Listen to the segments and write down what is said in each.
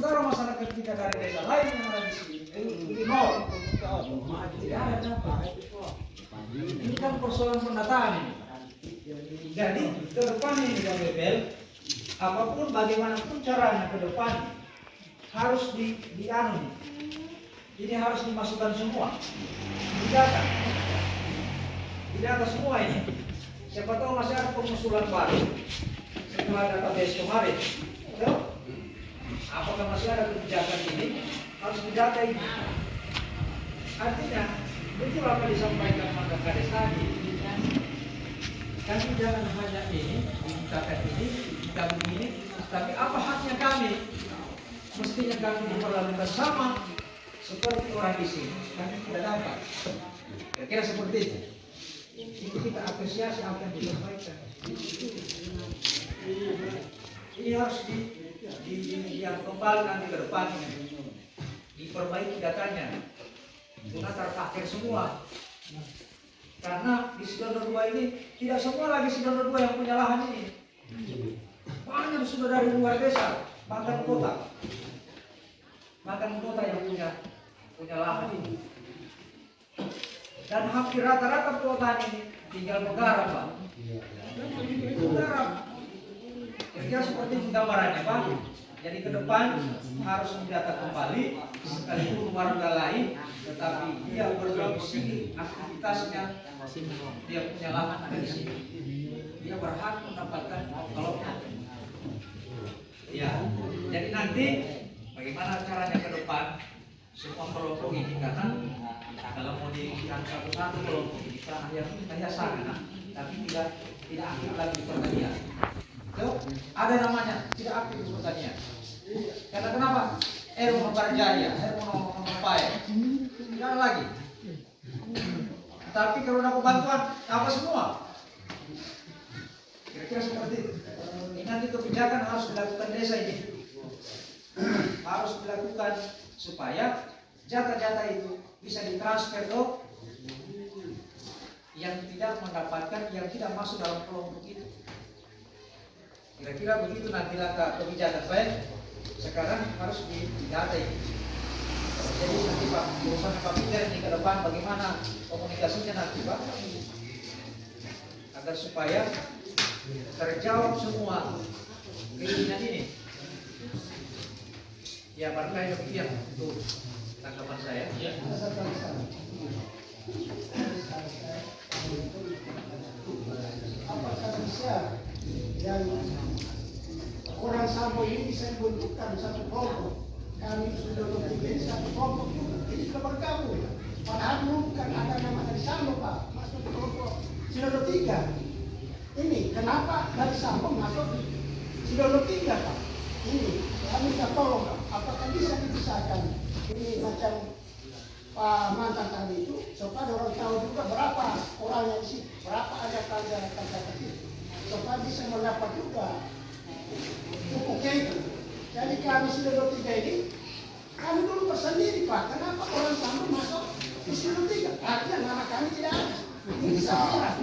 Sementara masyarakat kita dari desa lain yang ada di sini, itu nol. Tidak ada dampak. Ini kan persoalan pendataan ini. Jadi ke depan ini Pak Bebel, apapun bagaimanapun caranya ke depan harus dianu. Ini harus dimasukkan semua. Didata semua ini. Siapa tahu masih ada pengusulan baru setelah database kemarin. Betul? Apakah masih ada kebijakan ini? Harus didata ini. Artinya, betul apa disampaikan Pak Kades tadi. Kami jangan hanya ini, dimintakan ini, kita begini, tapi apa haknya kami? Mestinya kami diperlakukan sama seperti orang di sini. Kami tidak dapat. Kira-kira seperti itu. Itu kita apresiasi apa yang disampaikan. Ini harus kembali nanti ke depan, diperbaiki datanya, guna terpakir semua. Karena di Sidono II ini tidak semua lagi Sidono II yang punya lahan ini. Banyak sudah dari luar desa, bahkan kota yang punya lahan ini. Dan hampir rata-rata kota ini tinggal menggarap, Pak. Menggarap. Kira-kira seperti itu gambarannya, Pak. Jadi ke depan harus mendata kembali sekalipun warga lain, tetapi dia berdomisili aktivitasnya, dia punya lahan ada di sini. Dia berhak mendapatkan kelompok. Ya, jadi nanti bagaimana caranya ke depan semua kelompok ini, karena kalau mau dilihat satu-satu kelompok ini hanya sana, tapi tidak aktif lagi di pertanian. Ada namanya tidak aktif di pertanian. Karena kenapa? Mau berjaya, mau mengupaya, tidak lagi. Tapi kalau dapat bantuan, apa semua? Kira-kira seperti itu. Ini nanti kebijakan harus dilakukan desa ini. Harus dilakukan supaya jatah-jatah itu bisa ditransfer ke yang tidak mendapatkan, yang tidak masuk dalam kelompok itu. Kira-kira begitu nanti langkah kebijakan baik. Sekarang harus didata ini. Jadi nanti Pak, urusan Pak Peter ini ke depan bagaimana komunikasinya nanti Pak, agar supaya terjawab semua keinginan ini. Ya, barangkali demikian untuk tanggapan saya. Ya. Apakah bisa yang orang Sambo ini bisa dibentukkan satu kelompok? Kami sudah memiliki satu kelompok juga. Ini sudah bergabung. Padahal dulu bukan ada nama dari Sambo, Pak. Masuk ke kelompok Sidono III. Ini kenapa dari Sambo masuk Sidono III, Pak? Ini kami minta tolong, Pak. Apakah bisa dipisahkan? Ini macam Pak mantan tadi itu, supaya orang tahu juga berapa orangnya di sini, berapa ada kata-kata itu, supaya bisa mendapat juga. Oke, jadi kami Sidono III ini, kami dulu bersendiri Pak. Kenapa orang Sambo masuk di Sidono III? Artinya nama kami tidak ada. Ini saya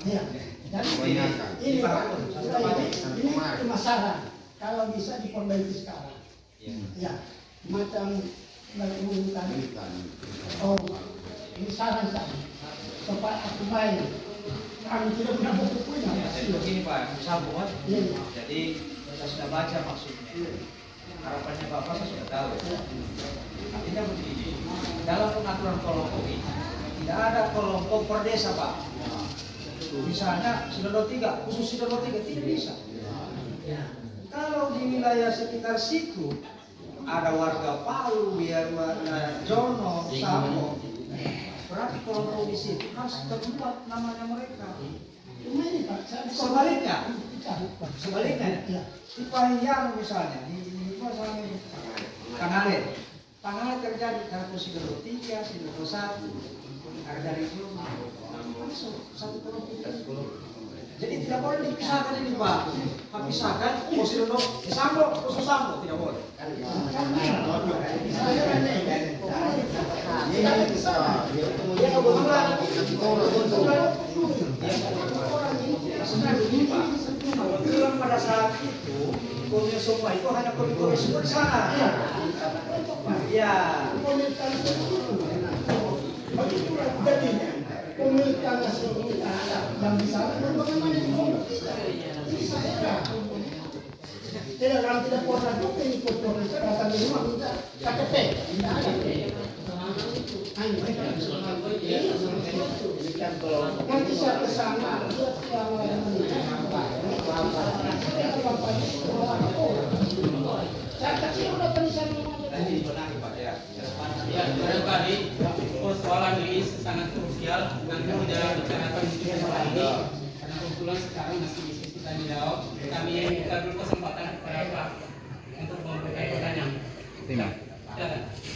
ya. Jadi ini Pak, ini masalah. Kalau bisa diperbaiki sekarang, ya macam dari tadi. Oh, ini saran saya supaya aku baik. Kami tidak punya buku-bukunya. Jadi begini Pak, sambungan. Jadi saya sudah baca maksudnya. Harapannya Bapak saya sudah tahu. Artinya begini, dalam pengaturan kelompok ini tidak ada kelompok per desa Pak. Misalnya Sidono III, khusus Sidono III tidak bisa. Kalau di wilayah sekitar situ ada warga Palu, warga Jono, Sambo, berarti kelompok di situ harus terlibat namanya mereka. Cuma ini Pak, Sebaliknya, di Parihyangan misalnya, di Pangalet terjadi karena Sidono III, Sidono I, ada dari itu masuk satu kelompok. Jadi tidak boleh dipisahkan ini Pak. Pisahkan, Sidono, Sambo, khusus Sambo tidak boleh. Kebetulan pada saat itu Komisi Summa itu hanya komisi bersama. Ya. Pemilikan begitulah jadinya pemilikan yang di sana dan bagaimana di komisi ini saya tidak pernah juga ikut komisi datang di rumah minta KTP tidak ada. Nanti saya kesana lihat saya kecil udah penisah Ya, barangkali persoalan ini sangat krusial. Nanti kita bicarakan di masalah ini. Karena kebetulan sekarang masih diskusi tanya jawab. Kami minta dulu kesempatan kepada Pak untuk memberikan pertanyaan.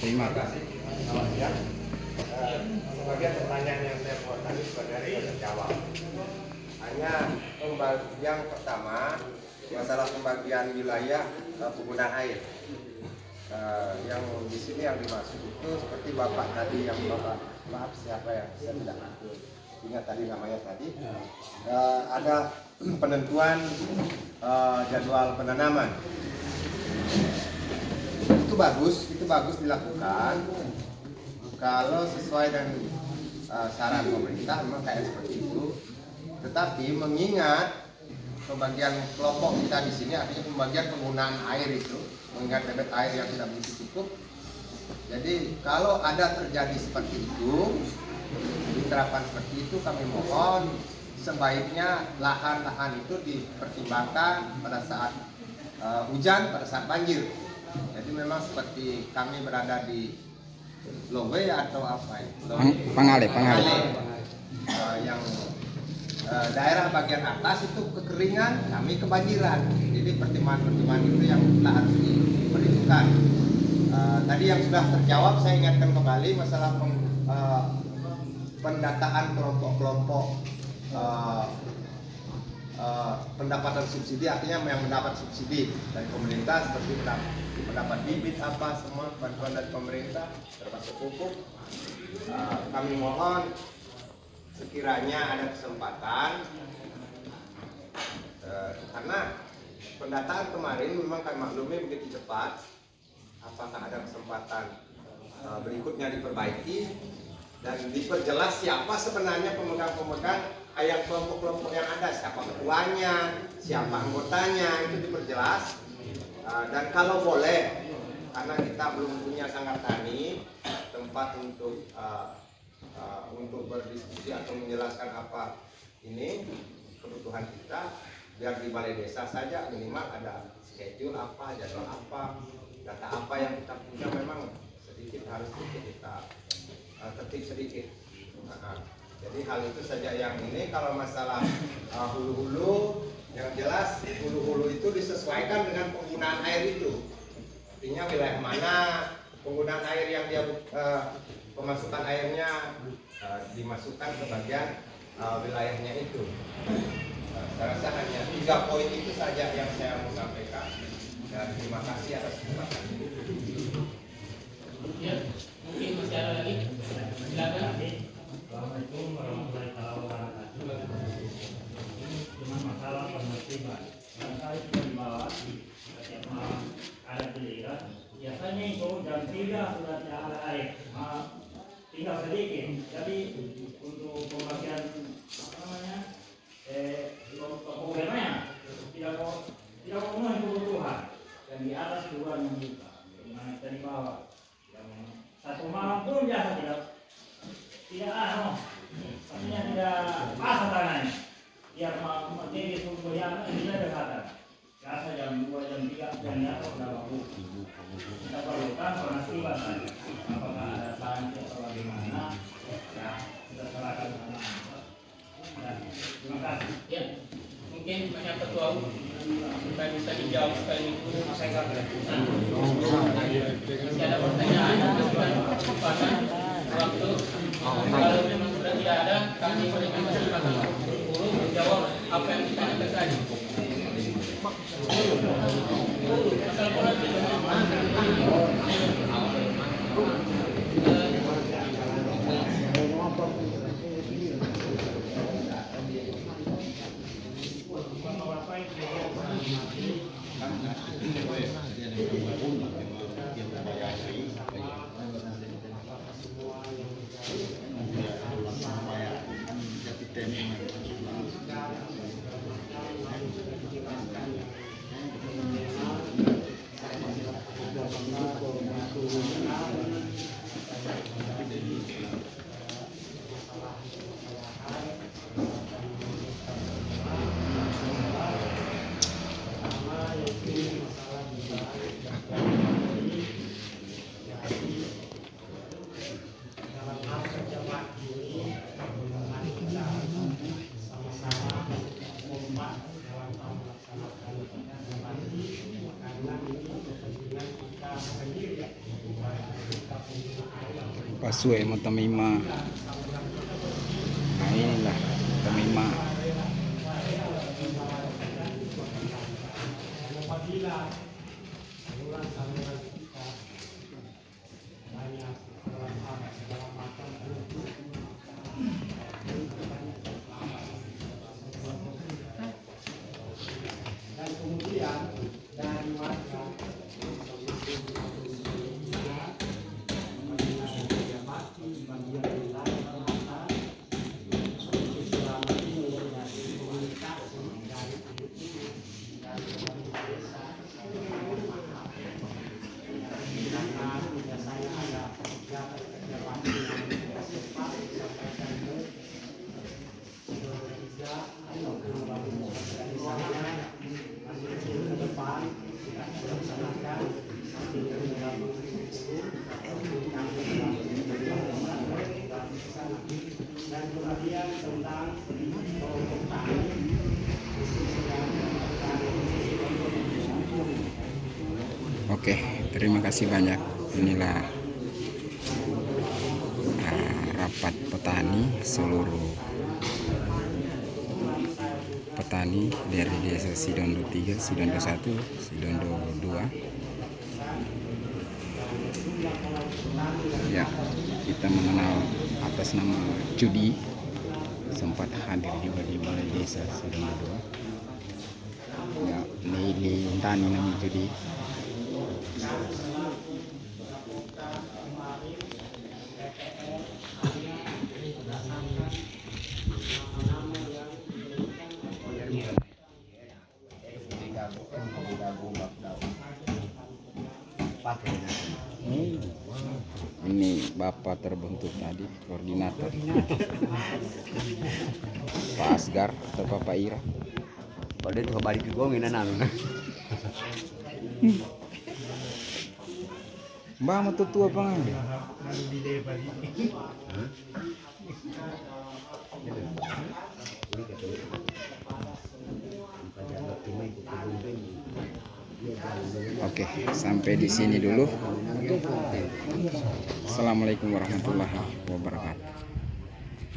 Terima kasih. Selamat siang. Sebagian pertanyaan yang saya buat tadi sebenarnya terjawab. Hanya yang pertama masalah pembagian wilayah penggunaan air. Yang di sini yang dimaksud itu seperti bapak tadi yang maaf siapa ya, saya tidak ingat tadi namanya tadi. Ada penentuan jadwal penanaman. Itu bagus dilakukan kalau sesuai dengan saran pemerintah memang kayak seperti itu. Tetapi mengingat pembagian kelompok kita di sini artinya pembagian penggunaan air itu, mengingat debit air yang tidak begitu cukup. Jadi kalau ada terjadi seperti itu, diterapkan seperti itu, kami mohon sebaiknya lahan-lahan itu dipertimbangkan pada saat hujan, pada saat banjir. Jadi memang seperti kami berada di Lowe atau apa itu? Pangale. Yang daerah bagian atas itu kekeringan, kami kebanjiran. Jadi pertimbangan-pertimbangan itu yang harus diperhitungkan. Tadi yang sudah terjawab, saya ingatkan kembali masalah pendataan kelompok-kelompok pendapatan subsidi, artinya yang mendapat subsidi dari pemerintah seperti mendapat bibit apa semua bantuan dari pemerintah termasuk pupuk. Kami mohon sekiranya ada kesempatan karena pendataan kemarin memang kami maklumi begitu cepat. Apakah ada kesempatan berikutnya diperbaiki dan diperjelas siapa sebenarnya pemegang-pemegang yang kelompok-kelompok yang ada, siapa ketuanya, siapa anggotanya, itu diperjelas. Dan kalau boleh, karena kita belum punya sanggar tani tempat untuk berdiskusi atau menjelaskan apa ini kebutuhan kita, biar di balai desa saja minimal ada schedule apa, jadwal apa, data apa yang kita punya. Memang sedikit harus kita tertib sedikit. Jadi hal itu saja yang ini. Kalau masalah hulu-hulu, yang jelas hulu-hulu itu disesuaikan dengan penggunaan air itu. Artinya wilayah mana penggunaan air yang dia pemasukan airnya dimasukkan ke bagian wilayahnya itu. Saya rasa hanya 3 poin itu saja yang saya mau sampaikan. Dan terima kasih atas kesempatan ini. Ya, mungkin masih ada lagi. Silakan. Assalamualaikum warahmatullahi wabarakatuh. Ini cuma masalah penertiban. Barangkali sudah dibahas setiap malam ada giliran. Biasanya itu jam 3 sudah tidak ada air. Tinggal sedikit. Jadi untuk pembagian apa namanya problemnya tidak memenuhi kebutuhan. Dan di atas dua yang buka. Bagaimana kita di bawah? Yang satu malam pun biasa tidak maksudnya tidak pas tangannya, biar materi sumber yang tidak kesehatan. Biasa jam 2, jam 3, jam nyata sudah bagus. Kita perlukan penasiban saja. Apakah ada sanksi atau bagaimana? Ya, kita serahkan sama. Terima kasih. Ya, mungkin banyak ketua supaya bisa dijawab sekali itu saya nggak masih ada pertanyaan kesempatan waktu. Kalau memang sudah tidak ada, kami berikan kesempatan guru menjawab apa yang ditanyakan tadi. Masalah politik. Bapak Ibu Pasue mo tamima. Nah inilah tamima. Dan kemudian dari warga dan kemudian tentang Oke, terima kasih banyak. Inilah rapat petani, seluruh petani dari desa Sidondo 3, Sidondo 1, Sidondo 2. Ya, kita mengenal atas nama Judi, sempat hadir juga di balai desa Sidondo 2. Ya, Neili Tani namanya Judi. Ini bapak terbentuk tadi, koordinator. Pak Asgar atau Bapak Ira. Kalau dia tuh balik ke gongin anak. Mbak mau tutu apa nggak? Oke, sampai di sini dulu. Assalamualaikum warahmatullahi wabarakatuh.